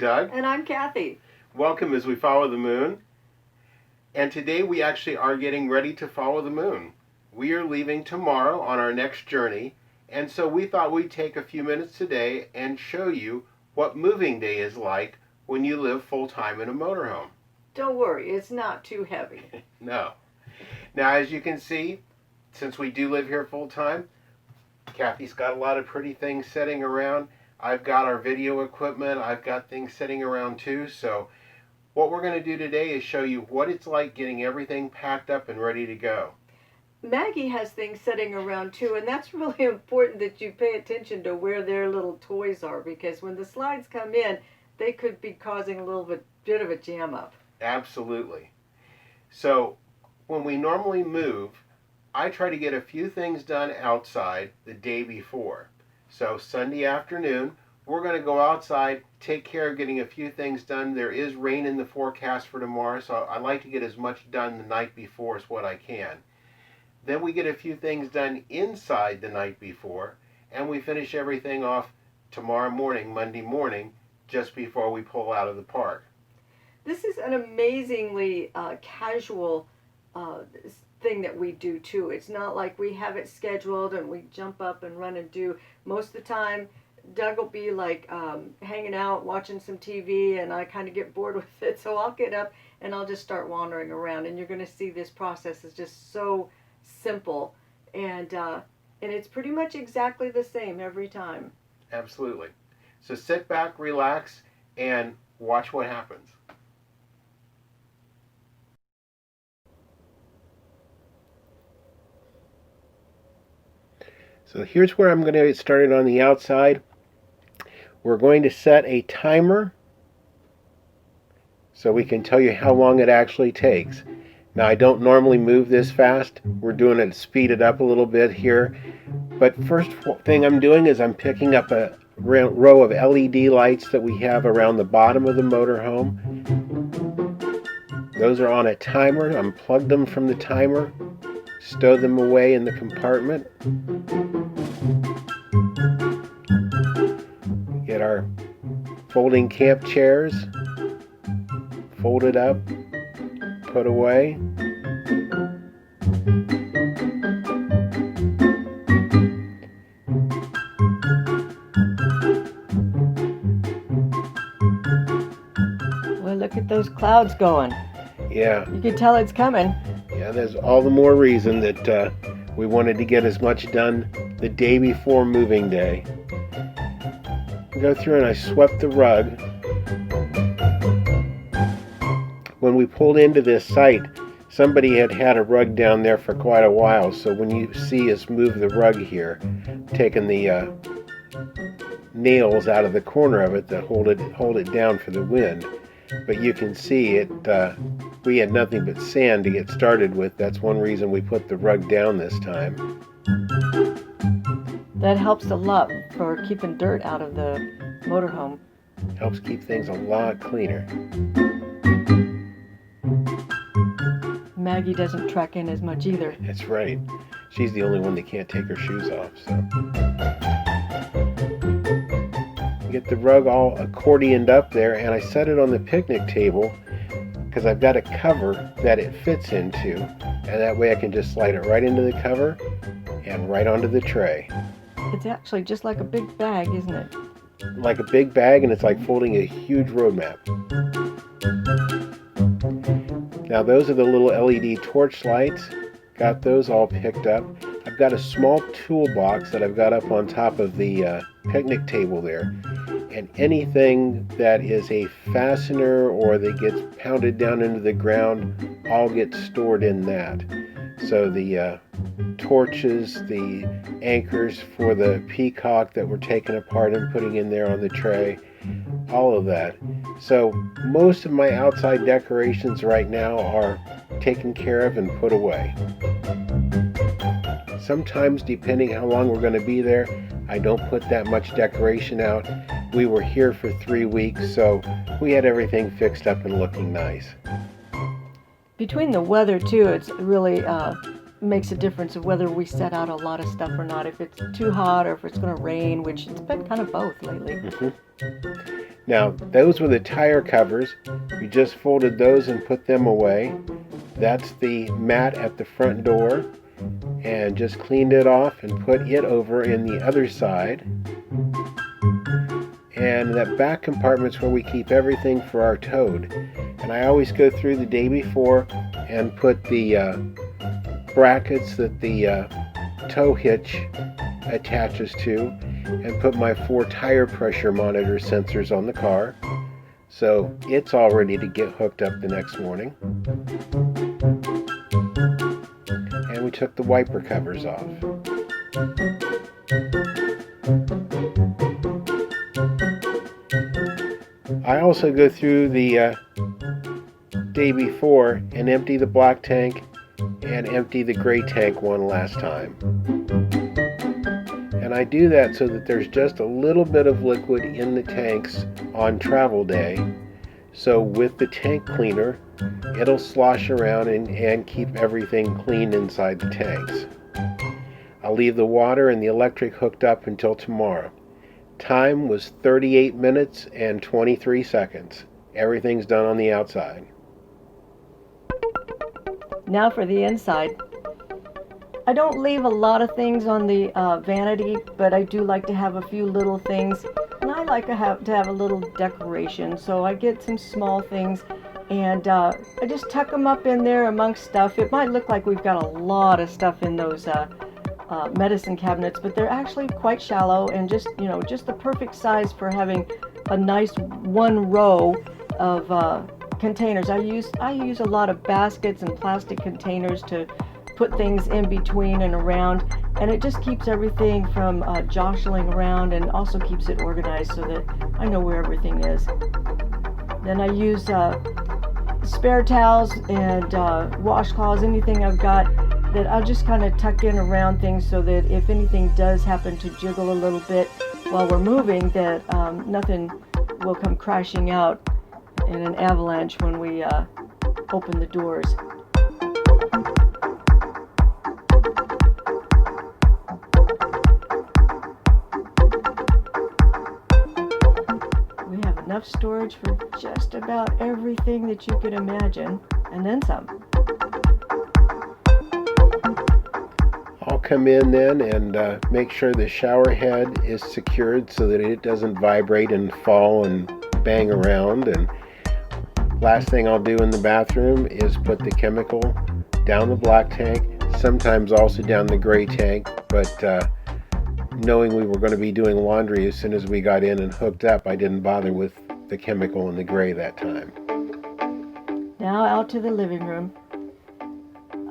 Doug. And I'm Kathy. Welcome as we follow the moon. And today we actually are getting ready to follow the moon. We are leaving tomorrow on our next journey, and so we thought we'd take a few minutes today and show you what moving day is like when you live full-time in a motorhome. Don't worry, it's not too heavy. No. Now, as you can see, since we do live here full-time, Kathy's got a lot of pretty things sitting around. I've got our video equipment. I've got things sitting around too. So what we're going to do today is show you what it's like getting everything packed up and ready to go. Maggie has things sitting around too, and that's really important that you pay attention to where their little toys are, because when the slides come in, they could be causing a little bit of a jam up. Absolutely. So when we normally move, I try to get a few things done outside the day before. So Sunday afternoon, we're going to go outside, take care of getting a few things done. There is rain in the forecast for tomorrow, so I like to get as much done the night before as what I can. Then we get a few things done inside the night before, and we finish everything off tomorrow morning, Monday morning, just before we pull out of the park. This is an amazingly casual thing that we do too. It's not like we have it scheduled and we jump up and run and do. Most of the time Doug will be like hanging out watching some TV, and I kind of get bored with it, so I'll get up and I'll just start wandering around, and you're going to see this process is just so simple, and it's pretty much exactly the same every time. Absolutely. So sit back, relax, and watch what happens. So here's where I'm going to get started on the outside. We're going to set a timer so we can tell you how long it actually takes. Now, I don't normally move this fast. We're doing it to speed it up a little bit here. But first thing I'm doing is I'm picking up a row of LED lights that we have around the bottom of the motorhome. Those are on a timer. Unplug them from the timer, stow them away in the compartment. Get our folding camp chairs folded up, put away. Well, look at those clouds going. Yeah. You can tell it's coming. Yeah, there's all the more reason that we wanted to get as much done the day before moving day. I go through and I swept the rug. When we pulled into this site, somebody had a rug down there for quite a while, so when you see us move the rug here, taking the nails out of the corner of it that hold it down for the wind, but you can see it. We had nothing but sand to get started with. That's one reason we put the rug down this time. That helps a lot for keeping dirt out of the motorhome. Helps keep things a lot cleaner. Maggie doesn't track in as much either. That's right. She's the only one that can't take her shoes off. So get the rug all accordioned up there, and I set it on the picnic table because I've got a cover that it fits into, and that way I can just slide it right into the cover and right onto the tray. It's actually just like a big bag, isn't it? Like a big bag, and it's like folding a huge road map. Now those are the little LED torch lights. Got those all picked up. I've got a small toolbox that I've got up on top of the picnic table there. And anything that is a fastener or that gets pounded down into the ground all gets stored in that. So the torches, the anchors for the peacock that we're taking apart and putting in there on the tray, all of that. So most of my outside decorations right now are taken care of and put away. Sometimes, depending how long we're going to be there, I don't put that much decoration out. We were here for 3 weeks, so we had everything fixed up and looking nice. Between the weather too, it's really makes a difference of whether we set out a lot of stuff or not. If it's too hot or if it's going to rain, which it's been kind of both lately. Mm-hmm. Now, those were the tire covers. We just folded those and put them away. That's the mat at the front door, and just cleaned it off and put it over in the other side. And that back compartment's where we keep everything for our toad. And I always go through the day before and put the brackets that the tow hitch attaches to, and put my 4 tire pressure monitor sensors on the car, so it's all ready to get hooked up the next morning. And we took the wiper covers off. I also go through the day before and empty the black tank and empty the gray tank one last time. And I do that so that there's just a little bit of liquid in the tanks on travel day. So with the tank cleaner, it'll slosh around and keep everything clean inside the tanks. I'll leave the water and the electric hooked up until tomorrow. Time was 38 minutes and 23 seconds. Everything's done on the outside. Now for the inside. I don't leave a lot of things on the vanity, but I do like to have a few little things, and I like to have a little decoration. So I get some small things, and I just tuck them up in there amongst stuff. It might look like we've got a lot of stuff in those medicine cabinets, but they're actually quite shallow and just the perfect size for having a nice one row of containers. I use a lot of baskets and plastic containers to put things in between and around, and it just keeps everything from jostling around, and also keeps it organized so that I know where everything is. Then I use spare towels and washcloths, anything I've got that I'll just kind of tuck in around things so that if anything does happen to jiggle a little bit while we're moving, that nothing will come crashing out in an avalanche when we open the doors. We have enough storage for just about everything that you could imagine, and then some. I'll come in then and make sure the shower head is secured so that it doesn't vibrate and fall and bang around. And last thing I'll do in the bathroom is put the chemical down the black tank, sometimes also down the gray tank, but knowing we were going to be doing laundry as soon as we got in and hooked up, I didn't bother with the chemical in the gray that time. Now out to the living room.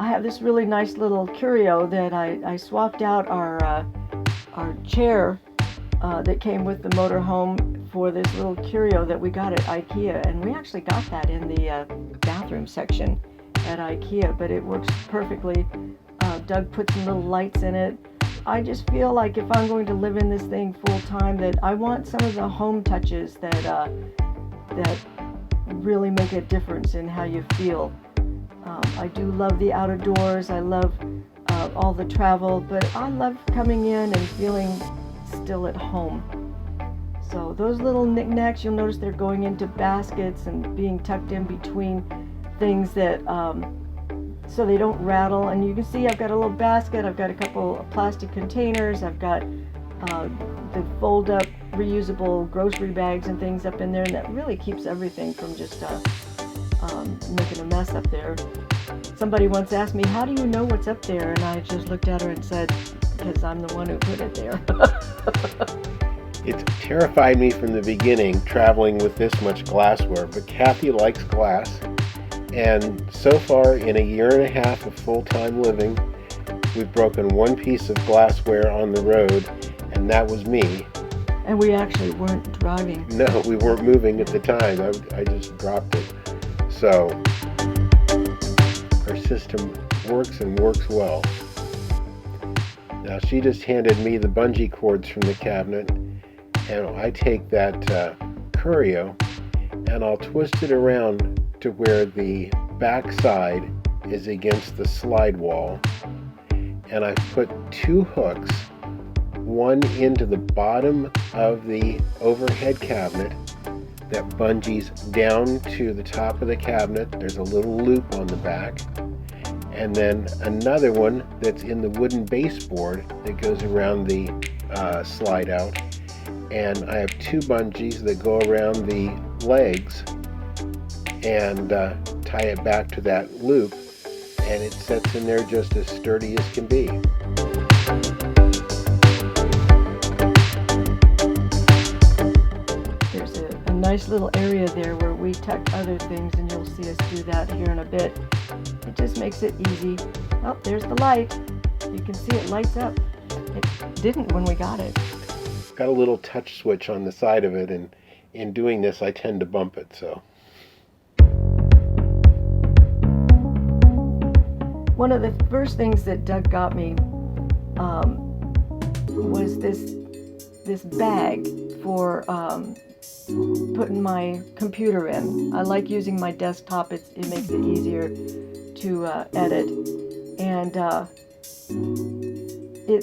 I have this really nice little curio that I swapped out our chair that came with the motorhome for this little curio that we got at IKEA, and we actually got that in the bathroom section at IKEA, but it works perfectly. Doug put some little lights in it. I just feel like if I'm going to live in this thing full time, that I want some of the home touches that really make a difference in how you feel. I do love the out of doors. I love all the travel, but I love coming in and feeling still at home. So those little knickknacks, you'll notice they're going into baskets and being tucked in between things that so they don't rattle. And you can see I've got a little basket, I've got a couple of plastic containers, I've got the fold up reusable grocery bags and things up in there, and that really keeps everything from just making a mess up there. Somebody once asked me, how do you know what's up there? And I just looked at her and said, because I'm the one who put it there. It terrified me from the beginning traveling with this much glassware, but Kathy likes glass, and so far in a year and a half of full-time living, we've broken one piece of glassware on the road, and that was me. And we actually weren't driving. No, we weren't moving at the time. I just dropped it. So our system works and works well. Now she just handed me the bungee cords from the cabinet, and I take that curio and I'll twist it around to where the back side is against the slide wall, and I put 2 hooks, one into the bottom of the overhead cabinet that bungees down to the top of the cabinet. There's a little loop on the back. And then another one that's in the wooden baseboard that goes around the slide out. And I have two bungees that go around the legs and tie it back to that loop, and it sits in there just as sturdy as can be. There's a nice little area there where we tuck other things, and you'll see us do that here in a bit. It just makes it easy. Oh, there's the light. You can see it lights up. It didn't when we got it. Got a little touch switch on the side of it, and in doing this I tend to bump it, so. One of the first things that Doug got me was this bag for putting my computer in. I like using my desktop. It makes it easier to edit. And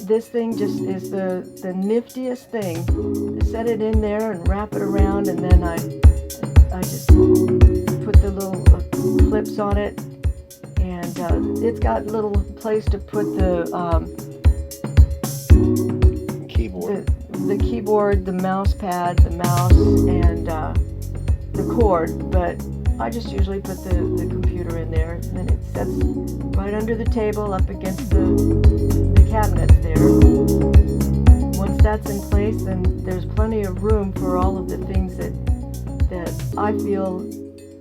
this thing just is the niftiest thing. Set it in there and wrap it around, and then I just put the little clips on it. And it's got a little place to put the keyboard. The keyboard, the mouse pad, the mouse, and the cord. But I just usually put the computer in there, and then it sits right under the table up against the cabinets there. Once that's in place, then there's plenty of room for all of the things that I feel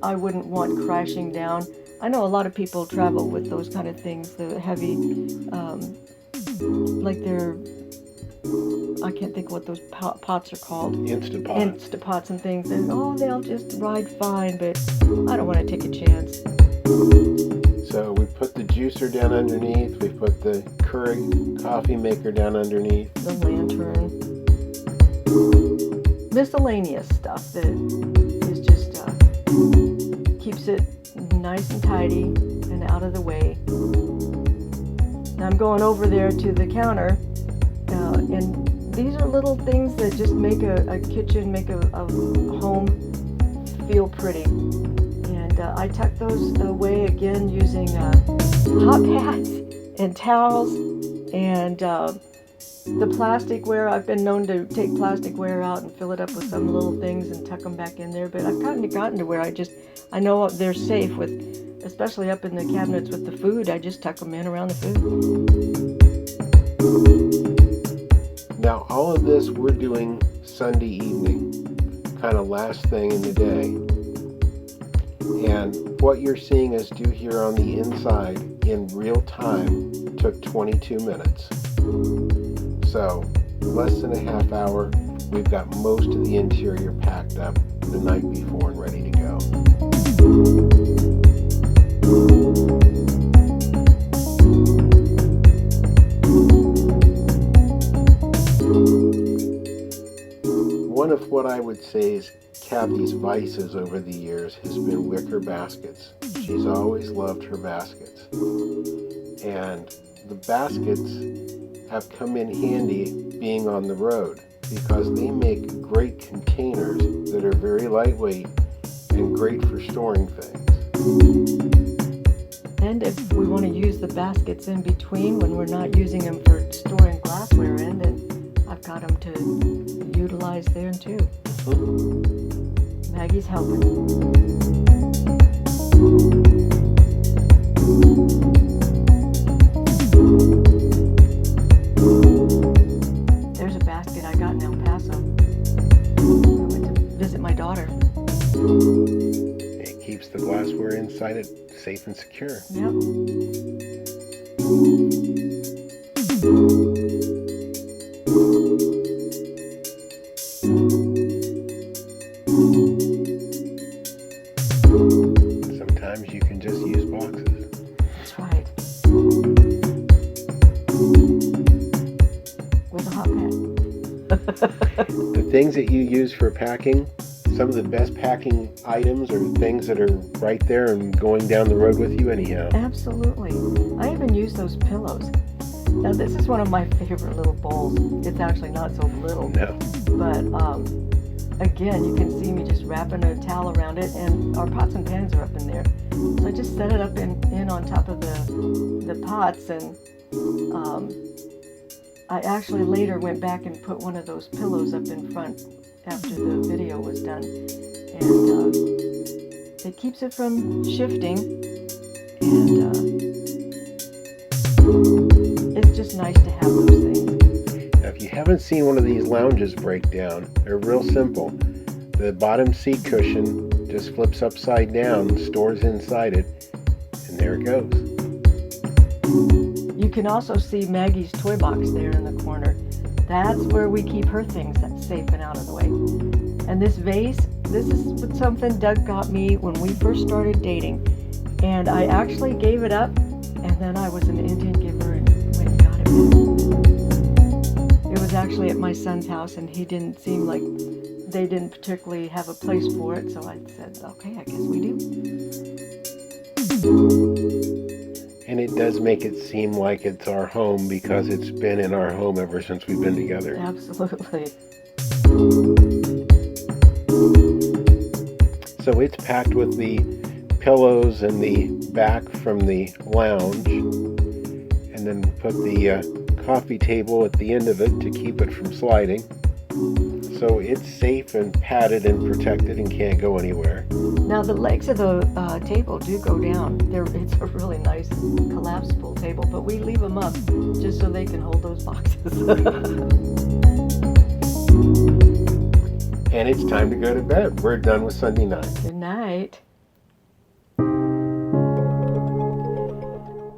I wouldn't want crashing down. I know a lot of people travel with those kind of things, the heavy, like they're, I can't think what those pots are called. Instapots and things. And they'll just ride fine, but I don't want to take a chance. So we put the juicer down underneath, we put the Keurig coffee maker down underneath. The lantern. Miscellaneous stuff that is just, keeps it nice and tidy and out of the way. Now I'm going over there to the counter, and these are little things that just make a kitchen, make a home feel pretty. And I tuck those away again using hot pads and towels and the plasticware. I've been known to take plasticware out and fill it up with some little things and tuck them back in there, but I've gotten to where I know they're safe with, especially up in the cabinets with the food. I just tuck them in around the food. Now all of this we're doing Sunday evening, kind of last thing in the day. And what you're seeing us do here on the inside in real time took 22 minutes. So less than a half hour, we've got most of the interior packed up the night before and ready to go. One of what I would say is Kathy's vices over the years has been wicker baskets. She's always loved her baskets. And the baskets have come in handy being on the road because they make great containers that are very lightweight and great for storing things. And if we want to use the baskets in between when we're not using them for storing glassware in, then I've got them to utilize there too. Maggie's helping. There's a basket I got in El Paso. I went to visit my daughter. It keeps the glassware inside it safe and secure. Yep. Sometimes you can just use boxes. That's right. With a hot pad. The things that you use for packing, some of the best packing items are things that are right there and going down the road with you anyhow. Absolutely. I even use those pillows. Now this is one of my favorite little bowls. It's actually not so little. No. But again, you can see me just wrapping a towel around it, and our pots and pans are up in there. So I just set it up in on top of the pots, and I actually later went back and put one of those pillows up in front after the video was done, and it keeps it from shifting, and it's just nice to have those things. Now, if you haven't seen one of these lounges break down, they're real simple. The bottom seat cushion just flips upside down, stores inside it, and there it goes. You can also see Maggie's toy box there in the corner. That's where we keep her things safe and out of the way. And this vase, this is something Doug got me when we first started dating. And I actually gave it up, and then I was an Indian giver and went and got it back. It was actually at my son's house, and he didn't seem like they didn't particularly have a place for it, so I said, okay, I guess we do. And it does make it seem like it's our home because it's been in our home ever since we've been together. Absolutely. So it's packed with the pillows and the back from the lounge, and then put the coffee table at the end of it to keep it from sliding. So it's safe and padded and protected and can't go anywhere. Now the legs of the table do go down. It's a really nice collapsible table, but we leave them up just so they can hold those boxes. And it's time to go to bed. We're done with Sunday night. Good night.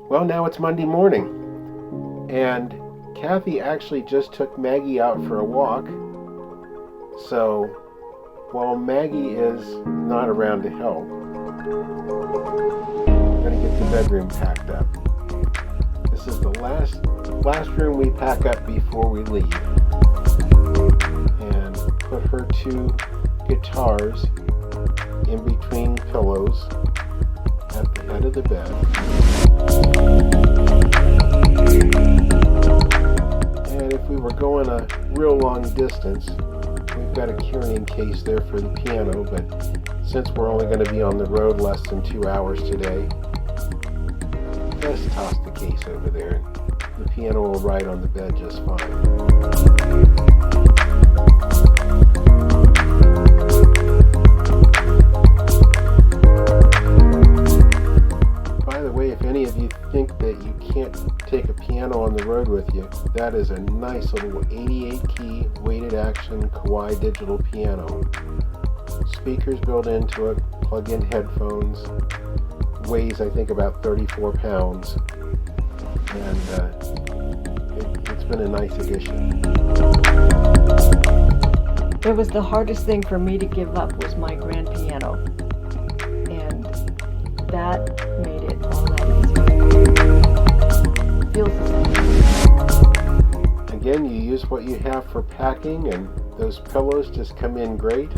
Well, now it's Monday morning. And Kathy actually just took Maggie out for a walk. So, while Maggie is not around to help, we're going to get the bedroom packed up. This is the last room we pack up before we leave. And put her two guitars in between pillows at the head of the bed. And if we were going a real long distance, we've got a carrying case there for the piano, but since we're only going to be on the road less than 2 hours today, just toss the case over there. The piano will ride on the bed just fine. By the way, if any of you think that you can't take a piano on the road with you, that is a nice little 88-key weighted action Kawai digital piano. Speakers built into it, plug-in headphones, weighs I think about 34 pounds, and it's been a nice addition. It was the hardest thing for me to give up was my grand piano, and that made it all that easier. Feels the same. Again, you use what you have for packing, and those pillows just come in great.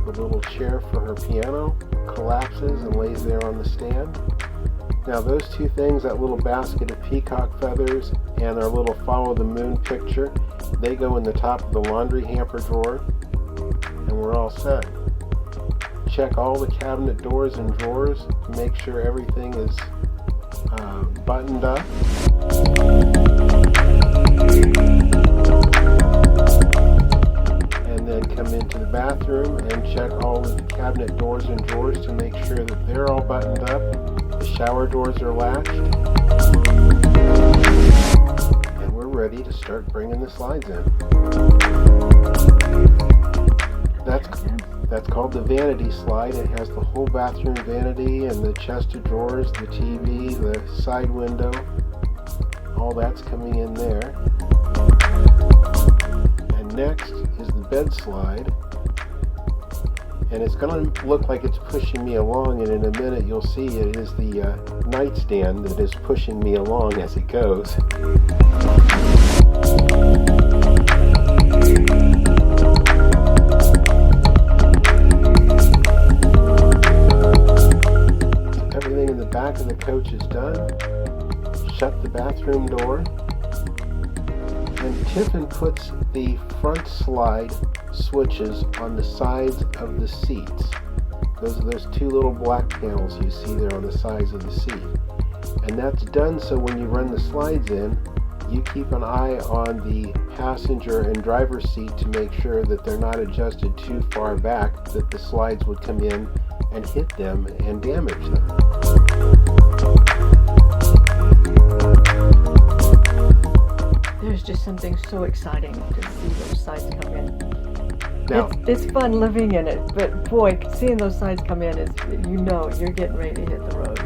The little chair for her piano collapses and lays there on the stand. Now those two things, that little basket of peacock feathers and our little follow the moon picture, they go in the top of the laundry hamper drawer, and we're all set. Check all the cabinet doors and drawers to make sure everything is buttoned up. And then come into the bathroom and check all of the cabinet doors and drawers to make sure that they're all buttoned up. The shower doors are latched. And we're ready to start bringing the slides in. That's called the vanity slide. It has the whole bathroom vanity and the chest of drawers, the TV, the side window. All that's coming in there. And next is the bed slide. And it's going to look like it's pushing me along, and in a minute you'll see it is the nightstand that is pushing me along as it goes. Everything in the back of the coach is done. Shut the bathroom door. And Tiffin puts the front slide switches on the sides of the seats. Those are those two little black panels you see there on the sides of the seat. And that's done so when you run the slides in, you keep an eye on the passenger and driver's seat to make sure that they're not adjusted too far back, that the slides would come in and hit them and damage them. There's just something so exciting to see those sides come in. Now, It's fun living in it, but boy, seeing those sides come in is, you know, you're getting ready to hit the road.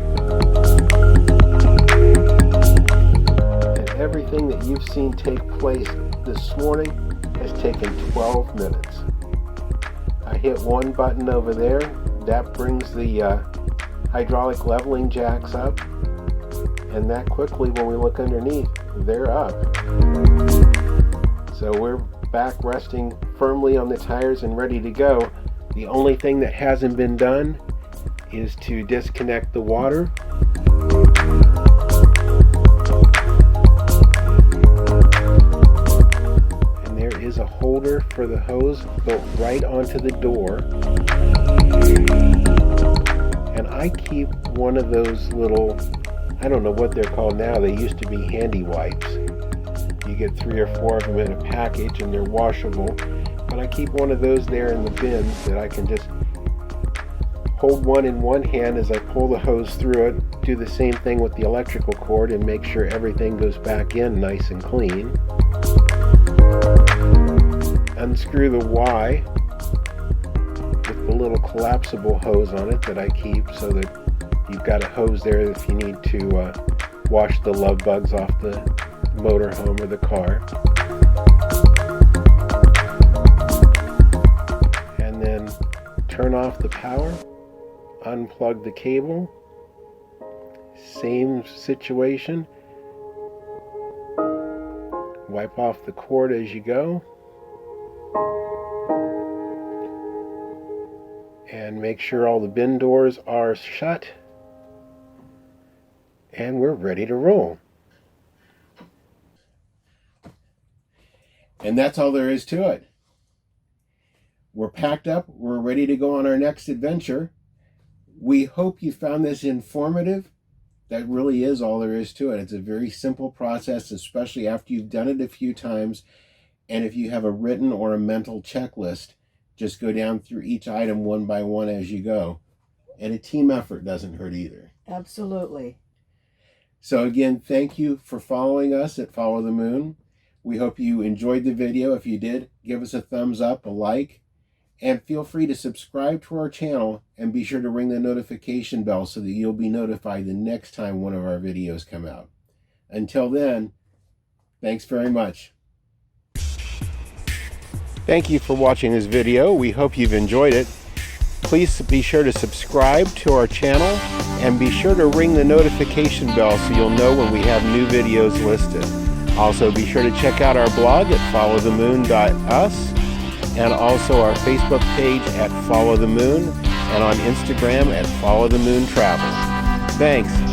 and everything that you've seen take place this morning has taken 12 minutes. I hit one button over there. That brings the hydraulic leveling jacks up, and that quickly, when we look underneath, they're up. So we're back resting firmly on the tires and ready to go. The only thing that hasn't been done is to disconnect the water. And there is a holder for the hose built right onto the door. And I keep one of those little, I don't know what they're called now, they used to be handy wipes. You get 3 or 4 of them in a package and they're washable. But I keep one of those there in the bins that I can just hold one in one hand as I pull the hose through it, do the same thing with the electrical cord and make sure everything goes back in nice and clean. Unscrew the Y with the little collapsible hose on it that I keep so that you've got a hose there if you need to wash the love bugs off the motorhome or the car. And then turn off the power, unplug the cable, same situation, wipe off the cord as you go, and make sure all the bin doors are shut, and we're ready to roll. And that's all there is to it. We're packed up. We're ready to go on our next adventure. We hope you found this informative. That really is all there is to it. It's a very simple process, especially after you've done it a few times. And if you have a written or a mental checklist, just go down through each item one by one as you go. And a team effort doesn't hurt either. Absolutely. So again, thank you for following us at Follow the Moon. We hope you enjoyed the video. If you did, give us a thumbs up, a like, and feel free to subscribe to our channel and be sure to ring the notification bell so that you'll be notified the next time one of our videos come out. Until then, thanks very much. Thank you for watching this video. We hope you've enjoyed it. Please be sure to subscribe to our channel and be sure to ring the notification bell so you'll know when we have new videos listed. Also, be sure to check out our blog at followthemoon.us and also our Facebook page at Follow the Moon and on Instagram at Follow the Moon Travel. Thanks.